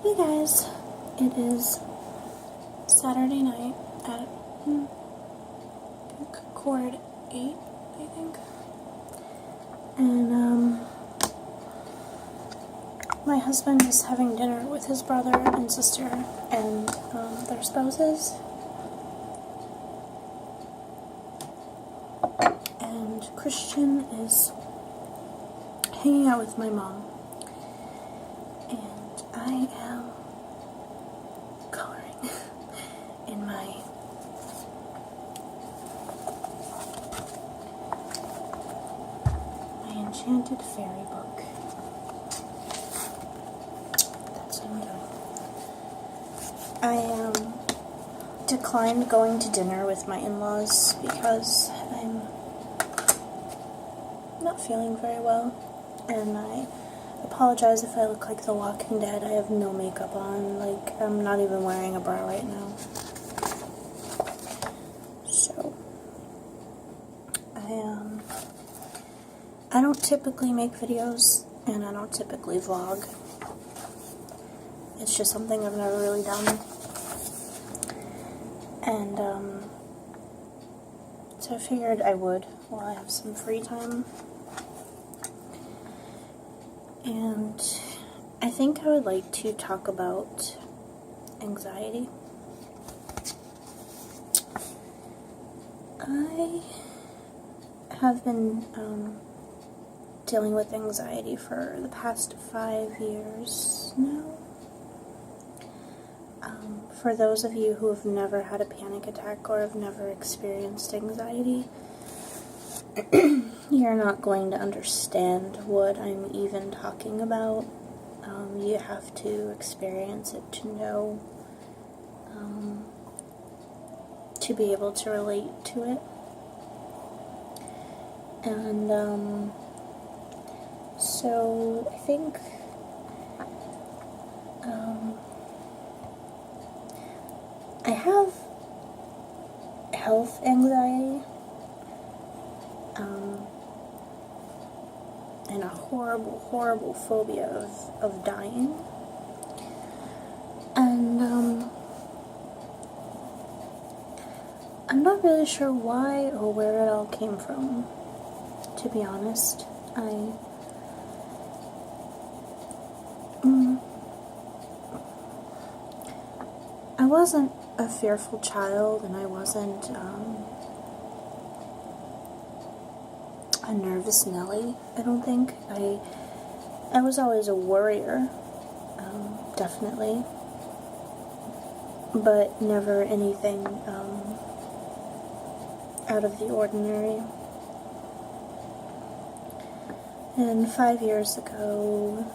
Hey guys, it is Saturday night at Chord 8, I think. And my husband is having dinner with his brother and sister and their spouses. And Christian is hanging out with my mom. And I am coloring in my enchanted fairy book. That's what I'm doing. I declined going to dinner with my in-laws because I'm not feeling very well, and I apologize if I look like The Walking Dead. I have no makeup on, like, I'm not even wearing a bra right now. So, I don't typically make videos, and I don't typically vlog. It's just something I've never really done. And, so I figured I would while I have some free time. And I think I would like to talk about anxiety. I have been dealing with anxiety for the past 5 years now. For those of you who have never had a panic attack or have never experienced anxiety, you're not going to understand what I'm even talking about. You have to experience it to know, to be able to relate to it. And, so I think, I have health anxiety, and a horrible, horrible phobia of dying. And, I'm not really sure why or where it all came from, to be honest. I wasn't a fearful child, and I wasn't, a nervous Nelly, I don't think. I was always a worrier, definitely, but never anything, out of the ordinary. And 5 years ago,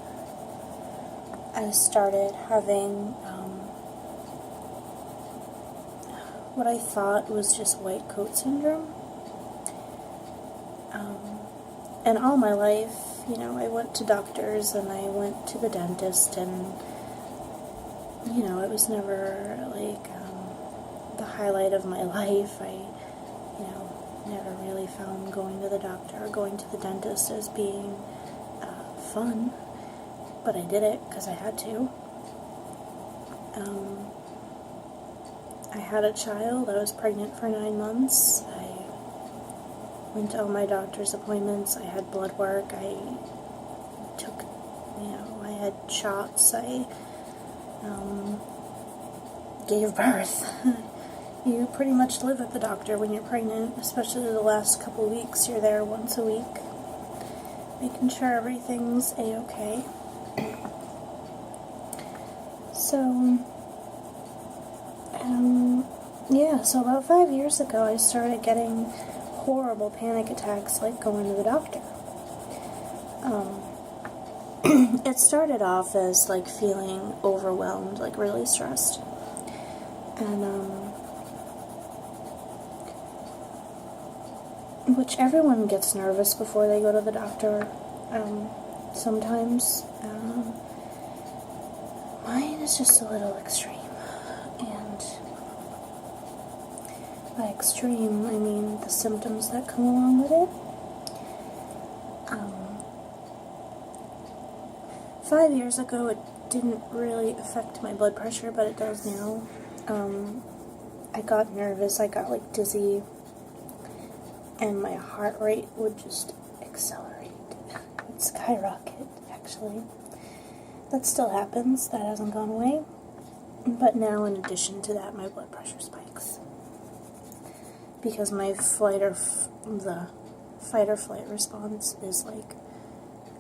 I started having, what I thought was just white coat syndrome. And all my life, you know, I went to doctors and I went to the dentist, and, you know, it was never, like, the highlight of my life. I, you know, never really found going to the doctor or going to the dentist as being fun, but I did it because I had to. I had a child. I was pregnant for 9 months. I went to all my doctor's appointments. I had blood work. I took, you know, I had shots. I gave birth. You pretty much live at the doctor when you're pregnant, especially the last couple weeks. You're there once a week, making sure everything's a-okay. So, yeah, so about 5 years ago, I started getting horrible panic attacks, like going to the doctor. It started off as, like, feeling overwhelmed, like, really stressed. And, which everyone gets nervous before they go to the doctor, sometimes. Mine is just a little extreme. And by extreme, I mean the symptoms that come along with it. 5 years ago, didn't really affect my blood pressure, but it does now. I got nervous, I got like dizzy, and my heart rate would just accelerate. It'd skyrocket, actually. That still happens, that hasn't gone away. But now, in addition to that, my blood pressure spikes. Because my the fight or flight response is like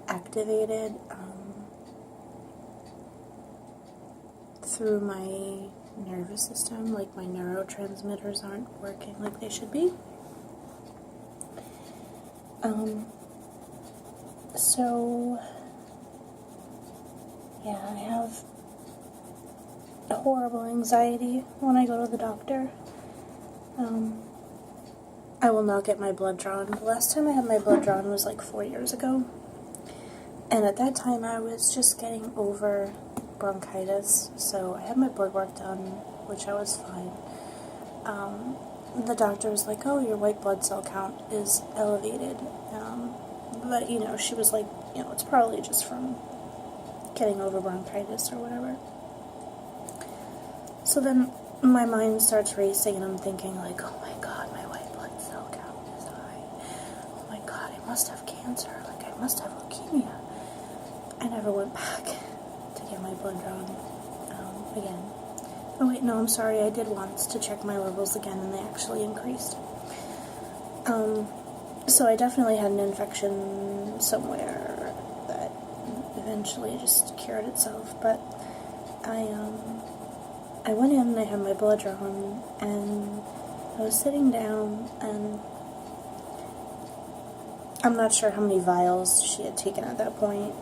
activated through my nervous system. Like my neurotransmitters aren't working like they should be. So yeah, I have horrible anxiety when I go to the doctor. I will not get my blood drawn. The last time I had my blood drawn was like 4 years ago. And at that time I was just getting over bronchitis, so I had my blood work done, which I was fine. The doctor was like, oh, your white blood cell count is elevated. But, you know, she was like, you know, it's probably just from getting over bronchitis or whatever. So then my mind starts racing and I'm thinking like, oh my god, my white blood cell count is high. Oh my god, I must have cancer. Like, I must have leukemia. I never went back to get my blood drawn again. Oh wait, no, I'm sorry, I did once to check my levels again and they actually increased. So I definitely had an infection somewhere that eventually just cured itself, but I went in and I had my blood drawn, and I was sitting down, and I'm not sure how many vials she had taken at that point.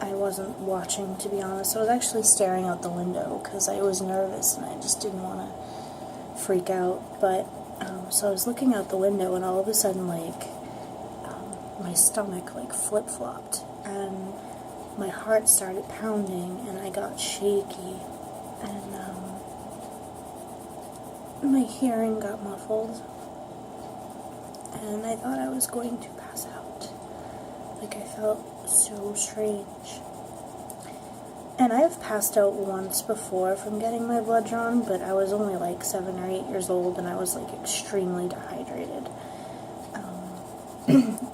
I wasn't watching, to be honest. I was actually staring out the window because I was nervous and I just didn't want to freak out. But so I was looking out the window, and all of a sudden, like, my stomach like flip-flopped and my heart started pounding and I got shaky, and my hearing got muffled, and I thought I was going to pass out. Like, I felt so strange. And I've passed out once before from getting my blood drawn, but I was only like 7 or 8 years old, and I was like extremely dehydrated.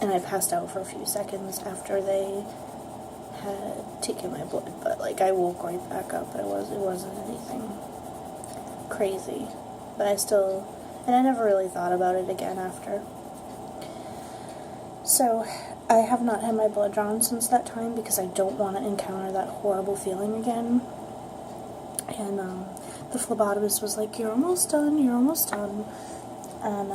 And I passed out for a few seconds after they had taken my blood, but like I woke right back up. It wasn't anything crazy, but and I never really thought about it again after. So I have not had my blood drawn since that time because I don't want to encounter that horrible feeling again. And the phlebotomist was like, you're almost done, and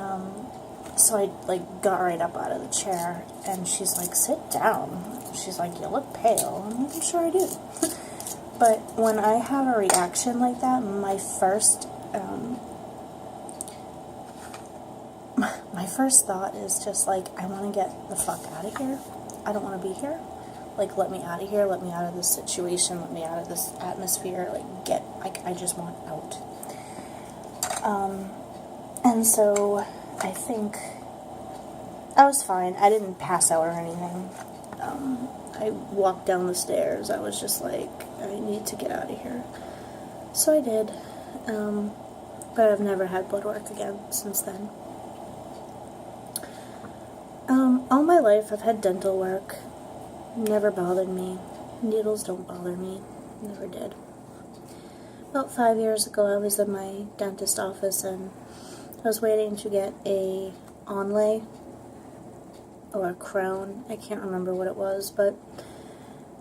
so I like got right up out of the chair, and she's like, sit down. She's like, you look pale. I'm like, I'm sure I do. But when I have a reaction like that, my first thought is just like, I want to get the fuck out of here. I don't want to be here. Like, let me out of here. Let me out of this situation. Let me out of this atmosphere. Like, I just want out. And so I think I was fine. I didn't pass out or anything. I walked down the stairs. I was just like, I need to get out of here. So I did. But I've never had blood work again since then. All my life I've had dental work. Never bothered me. Needles don't bother me. Never did. About 5 years ago I was in my dentist office and I was waiting to get a onlay or a crown. I can't remember what it was, but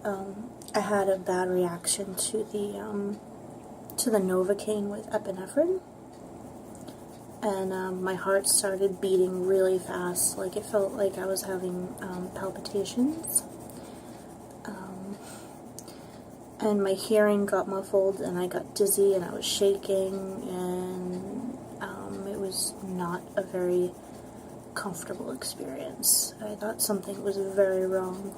I had a bad reaction to the Novocaine with epinephrine. And my heart started beating really fast. Like, it felt like I was having palpitations. And my hearing got muffled, and I got dizzy, and I was shaking, and it was not a very comfortable experience. I thought something was very wrong.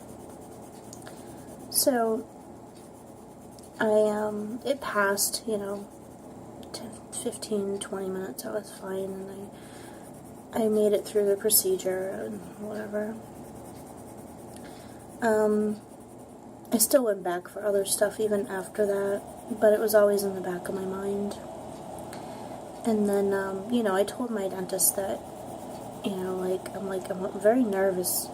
So, it passed, 15, 20 minutes, I was fine, and I made it through the procedure and whatever. I still went back for other stuff even after that, but it was always in the back of my mind. And then, you know, I told my dentist that, you know, I'm a very nervous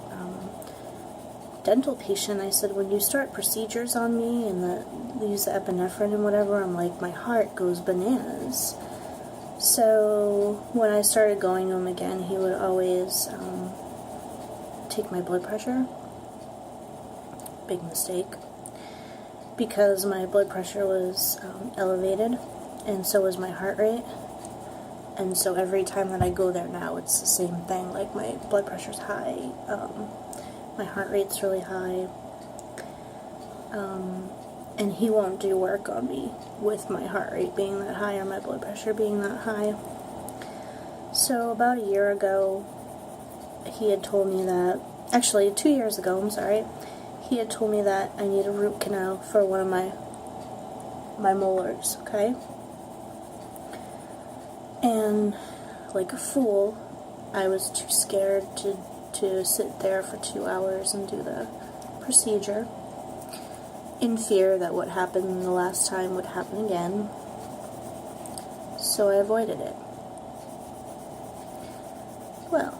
dental patient. I said, when you start procedures on me and they use the epinephrine and whatever, I'm like, my heart goes bananas. So when I started going to him again, he would always take my blood pressure. Big mistake. Because my blood pressure was elevated, and so was my heart rate. And so every time that I go there now, it's the same thing. Like, my blood pressure's high, my heart rate's really high, and he won't do work on me with my heart rate being that high or my blood pressure being that high. So about a year ago, he had told me that, actually 2 years ago, I'm sorry, he had told me that I need a root canal for one of my molars, okay? And like a fool, I was too scared to sit there for 2 hours and do the procedure, in fear that what happened the last time would happen again. So I avoided it. Well,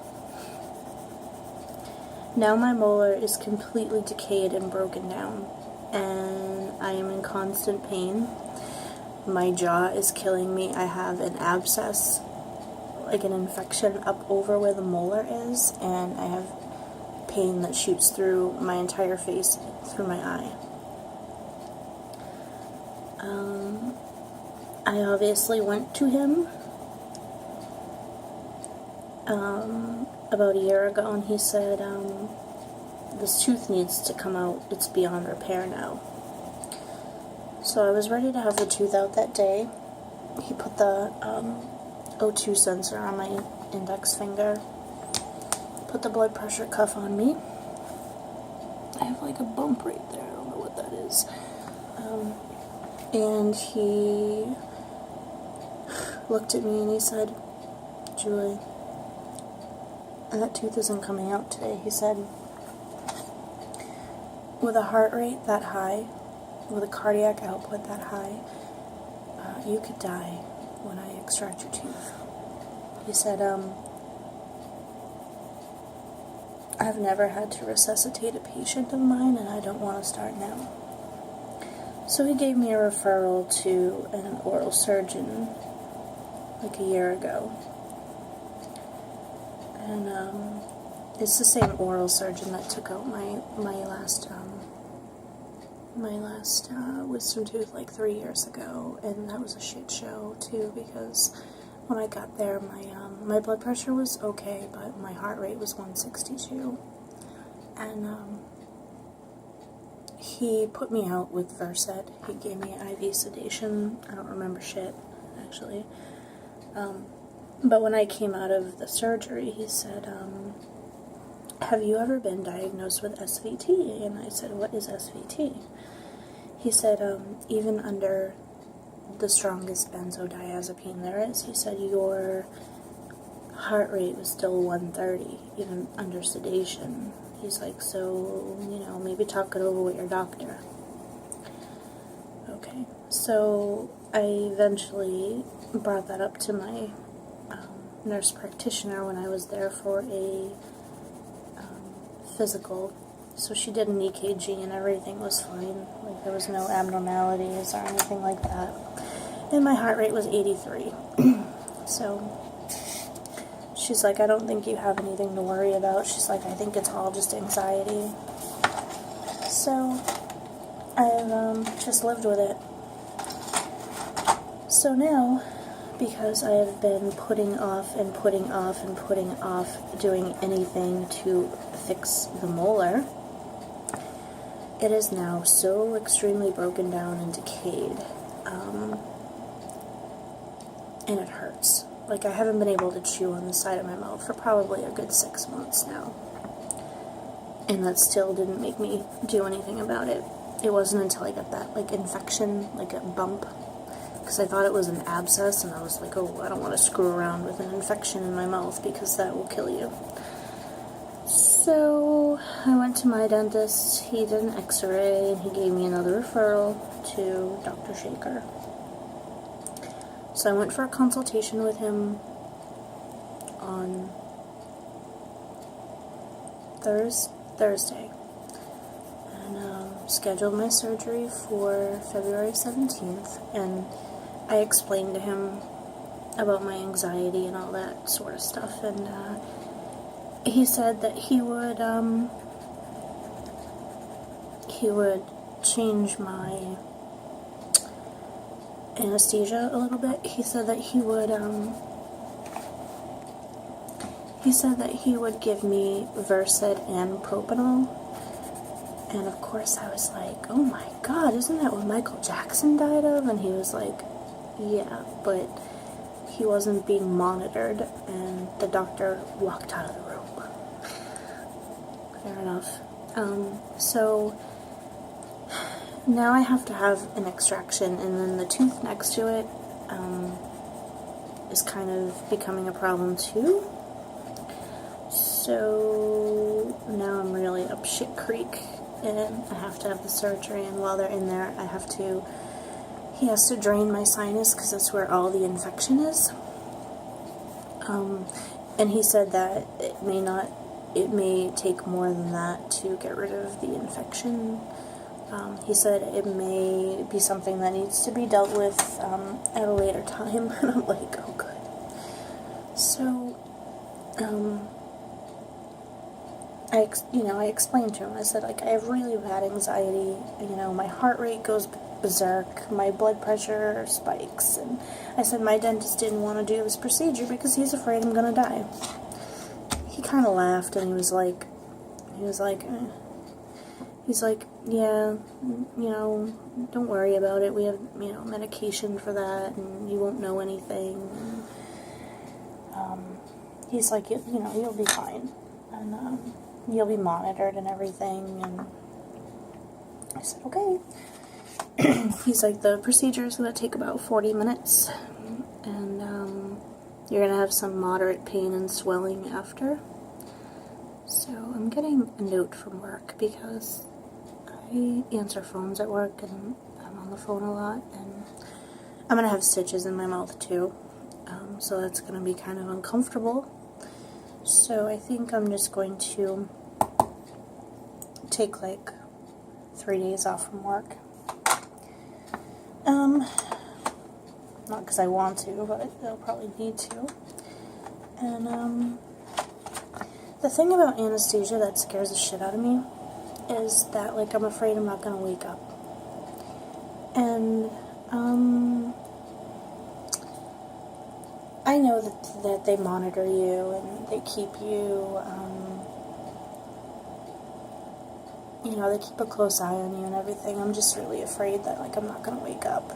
now my molar is completely decayed and broken down, and I am in constant pain. My jaw is killing me. I have an abscess, like an infection up over where the molar is, and I have pain that shoots through my entire face, through my eye. I obviously went to him about a year ago, and he said, this tooth needs to come out. It's beyond repair now. So I was ready to have the tooth out that day. He put the O2 sensor on my index finger, put the blood pressure cuff on me. I have like a bump right there, I don't know what that is. And he looked at me and he said, Julie, that tooth isn't coming out today. He said, with a heart rate that high, with a cardiac output that high, you could die when I extract your tooth. He said, I've never had to resuscitate a patient of mine, and I don't want to start now. So he gave me a referral to an oral surgeon like a year ago. And it's the same oral surgeon that took out my last wisdom tooth like 3 years ago, and that was a shit show too, because when I got there, my blood pressure was okay, but my heart rate was 162, and he put me out with Versed. He gave me IV sedation. I don't remember shit, actually. But when I came out of the surgery, he said, have you ever been diagnosed with SVT? And I said, what is SVT? He said, even under the strongest benzodiazepine there is, he said, your heart rate was still 130, even under sedation. He's like, so, you know, maybe talk it over with your doctor. Okay, so I eventually brought that up to my nurse practitioner when I was there for a physical. So she did an EKG and everything was fine. Like, there was no abnormalities or anything like that. And my heart rate was 83. So she's like, I don't think you have anything to worry about. She's like, I think it's all just anxiety. So I've just lived with it. So now, because I have been putting off and putting off and putting off doing anything to fix the molar, it is now so extremely broken down and decayed, and it hurts. Like, I haven't been able to chew on the side of my mouth for probably a good 6 months now, and that still didn't make me do anything about it. It wasn't until I got that, like, infection, like a bump, because I thought it was an abscess, and I was like, oh, I don't want to screw around with an infection in my mouth because that will kill you. So I went to my dentist, he did an x-ray, and he gave me another referral to Dr. Shaker. So I went for a consultation with him on Thursday, and scheduled my surgery for February 17th, and I explained to him about my anxiety and all that sort of stuff, and he said that he would change my anesthesia a little bit. He said that he would give me Versed and Propanol. And of course I was like, oh my god, isn't that what Michael Jackson died of? And he was like, yeah, but he wasn't being monitored, and the doctor walked out of the room. Fair enough. So now I have to have an extraction, and then the tooth next to it is kind of becoming a problem too. So now I'm really up shit creek, and I have to have the surgery, and while they're in there he has to drain my sinus because that's where all the infection is. And he said that it may take more than that to get rid of the infection. He said it may be something that needs to be dealt with at a later time, and I'm like, oh good. So, I explained to him, I said, like, I have really bad anxiety, my heart rate goes berserk, my blood pressure spikes, and I said my dentist didn't want to do this procedure because he's afraid I'm gonna die. He kind of laughed, and he was like, yeah, don't worry about it, we have, medication for that, and you won't know anything, and, he's like, you'll be fine, and, you'll be monitored and everything, and I said, okay. He's like, the procedure is going to take about 40 minutes, and you're going to have some moderate pain and swelling after. So I'm getting a note from work because I answer phones at work, and I'm on the phone a lot, and I'm going to have stitches in my mouth too, so that's going to be kind of uncomfortable. So I think I'm just going to take like 3 days off from work. Not because I want to, but I'll probably need to. And the thing about anesthesia that scares the shit out of me is that, like, I'm afraid I'm not going to wake up. And I know that they monitor you and they keep you, they keep a close eye on you and everything. I'm just really afraid that, like, I'm not going to wake up.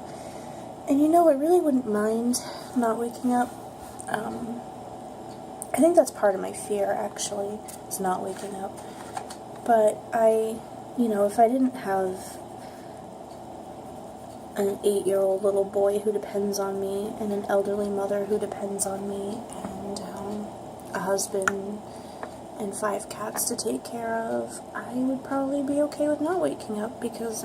And I really wouldn't mind not waking up. I think that's part of my fear, actually, is not waking up. But if I didn't have an 8-year-old little boy who depends on me, and an elderly mother who depends on me, and a husband and 5 cats to take care of, I would probably be okay with not waking up, because,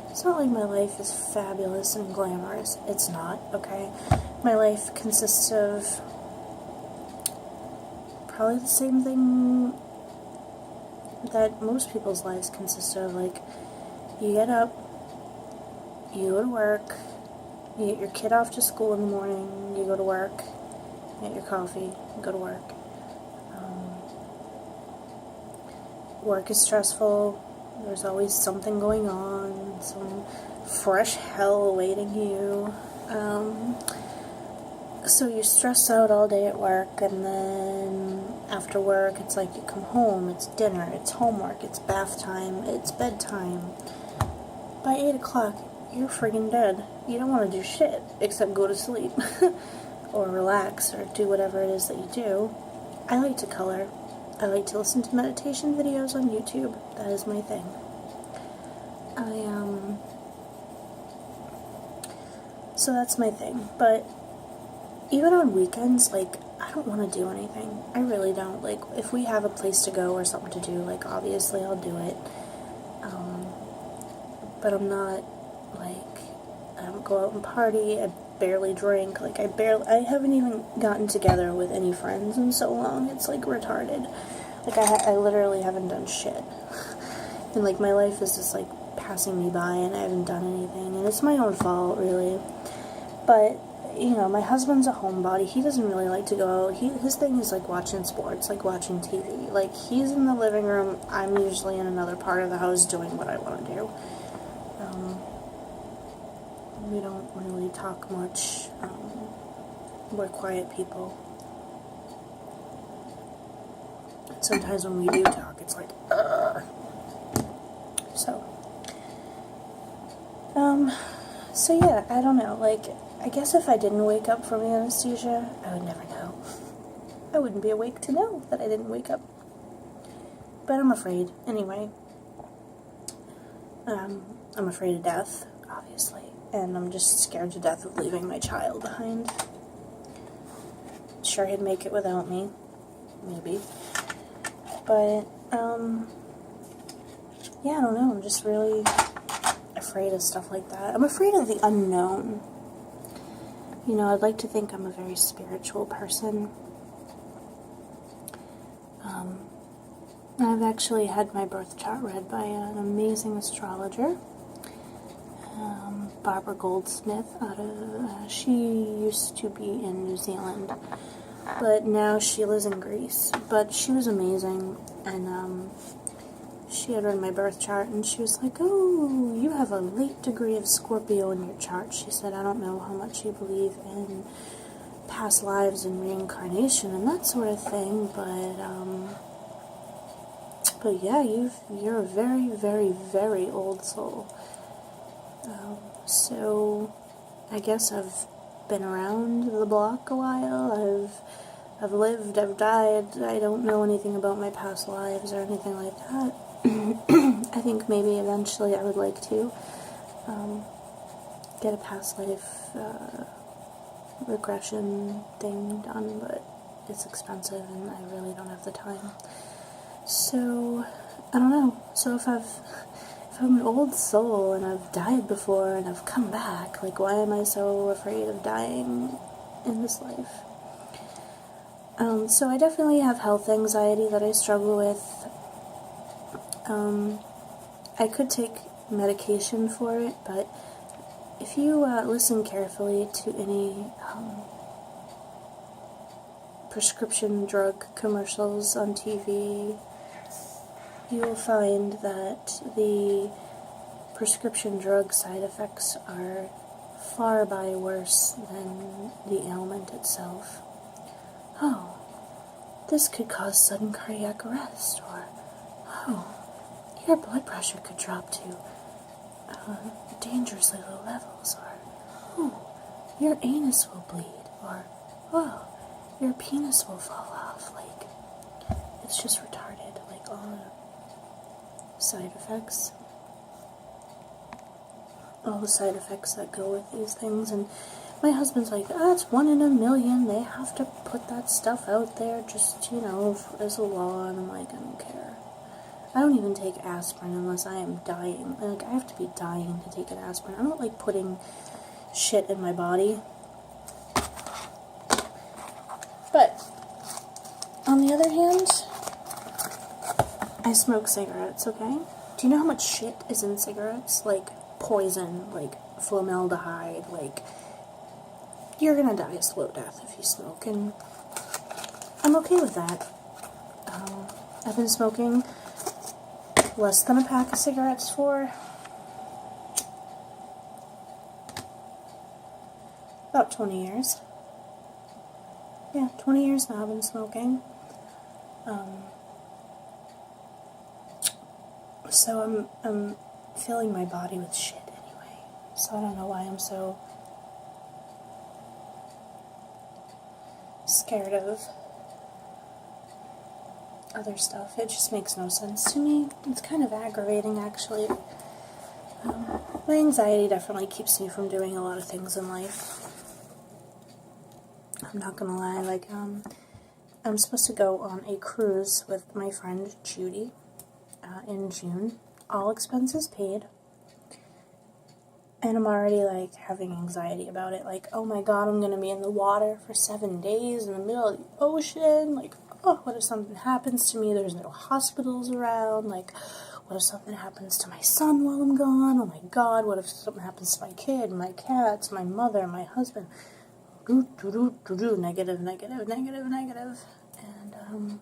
it's not like my life is fabulous and glamorous. It's not, okay? My life consists of probably the same thing that most people's lives consist of. Like, you get up, you go to work, you get your kid off to school in the morning, you go to work, you get your coffee, you go to work. Work is stressful. There's always something going on, some fresh hell awaiting you. So you're stressed out all day at work, and then after work, it's like you come home, it's dinner, it's homework, it's bath time, it's bedtime. By 8 o'clock, you're friggin' dead. You don't want to do shit except go to sleep or relax or do whatever it is that you do. I like to color. I like to listen to meditation videos on YouTube. That is my thing. So that's my thing. But even on weekends, like, I don't want to do anything. I really don't. Like, if we have a place to go or something to do, like, obviously I'll do it. But I'm not, like, I don't go out and party. I barely drink. Like, I haven't even gotten together with any friends in so long. It's, like, retarded. Like, I literally haven't done shit. And, like, my life is just, like, passing me by, and I haven't done anything. And it's my own fault, really. But, you know, my husband's a homebody. He doesn't really like to go out. His thing is, like, watching sports, like, watching TV. Like, he's in the living room. I'm usually in another part of the house doing what I want to do. We don't really talk much. We're quiet people. Sometimes when we do talk, it's like, ugh. So yeah, I don't know, like, I guess if I didn't wake up from anesthesia, I would never know. I wouldn't be awake to know that I didn't wake up. But I'm afraid, anyway. I'm afraid of death, obviously, and I'm just scared to death of leaving my child behind. Sure, he'd make it without me, maybe. But, yeah, I don't know, I'm just really afraid of stuff like that. I'm afraid of the unknown. You know, I'd like to think I'm a very spiritual person. I've actually had my birth chart read by an amazing astrologer, Barbara Goldsmith. She used to be in New Zealand, but now she lives in Greece. But she was amazing, and she had read my birth chart, and she was like, "Oh, you have a late degree of Scorpio in your chart." She said, "I don't know how much you believe in past lives and reincarnation and that sort of thing, but yeah, you're a very, very, very old soul. So I guess I've been around the block a while. I've lived, I've died. I don't know anything about my past lives or anything like that. I think maybe eventually I would like to get a past life regression thing done, but it's expensive and I really don't have the time. So, I don't know. So if I'm an old soul and I've died before and I've come back, like, why am I so afraid of dying in this life? So I definitely have health anxiety that I struggle with. I could take medication for it, but if you listen carefully to any prescription drug commercials on TV, you will find that the prescription drug side effects are far by worse than the ailment itself. Oh, this could cause sudden cardiac arrest, or, oh, your blood pressure could drop to dangerously low levels, or, oh, your anus will bleed, or, oh, your penis will fall off. Like, it's just retarded, like, all the side effects. All the side effects that go with these things, and my husband's like, it's 1 in a million, they have to put that stuff out there just, you know, as a law, and I'm like, I don't care. I don't even take aspirin unless I am dying. Like, I have to be dying to take an aspirin. I don't like putting shit in my body. But, on the other hand, I smoke cigarettes, okay? Do you know how much shit is in cigarettes? Like, poison, like, formaldehyde, like, you're gonna die a slow death if you smoke, and I'm okay with that. I've been smoking less than a pack of cigarettes for about 20 years. Yeah, 20 years now I've been smoking. So I'm filling my body with shit anyway. So I don't know why I'm so scared of other stuff. It just makes no sense to me. It's kind of aggravating, actually. My anxiety definitely keeps me from doing a lot of things in life. I'm not gonna lie, like, I'm supposed to go on a cruise with my friend Judy in June. All expenses paid. And I'm already, like, having anxiety about it. Like, oh my god, I'm gonna be in the water for 7 days in the middle of the ocean. Like, oh, what if something happens to me? There's no hospitals around. Like, what if something happens to my son while I'm gone? Oh my god, what if something happens to my kid, my cats, my mother, my husband? Negative, negative, negative, negative. And,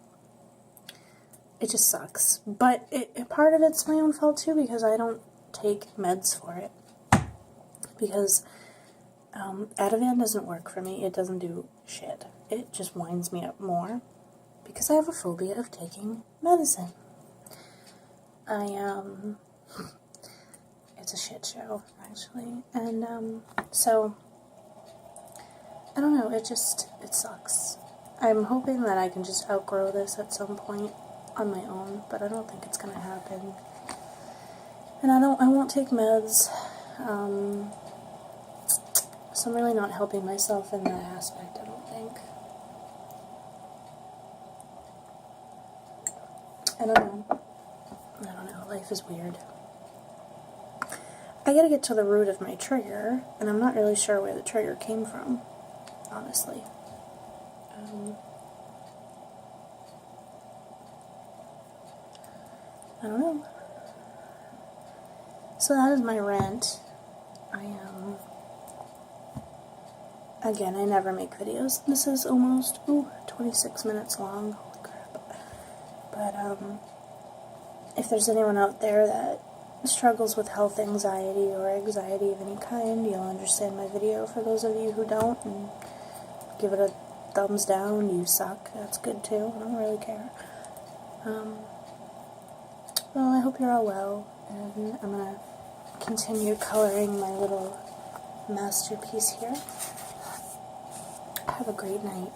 it just sucks. But part of it's my own fault, too, because I don't take meds for it. Because Ativan doesn't work for me. It doesn't do shit. It just winds me up more because I have a phobia of taking medicine. It's a shit show, actually. And, so, I don't know, it sucks. I'm hoping that I can just outgrow this at some point on my own, but I don't think it's gonna happen. And I won't take meds, so I'm really not helping myself in that aspect, I don't think. I don't know, life is weird. I gotta get to the root of my trigger, and I'm not really sure where the trigger came from, honestly. I don't know. So that is my rant. Again, I never make videos. This is almost, 26 minutes long. Holy crap. But, if there's anyone out there that struggles with health anxiety or anxiety of any kind, you'll understand my video. For those of you who don't, and give it a thumbs down, you suck. That's good too. I don't really care. Well, I hope you're all well, and I'm gonna continue coloring my little masterpiece here. Have a great night.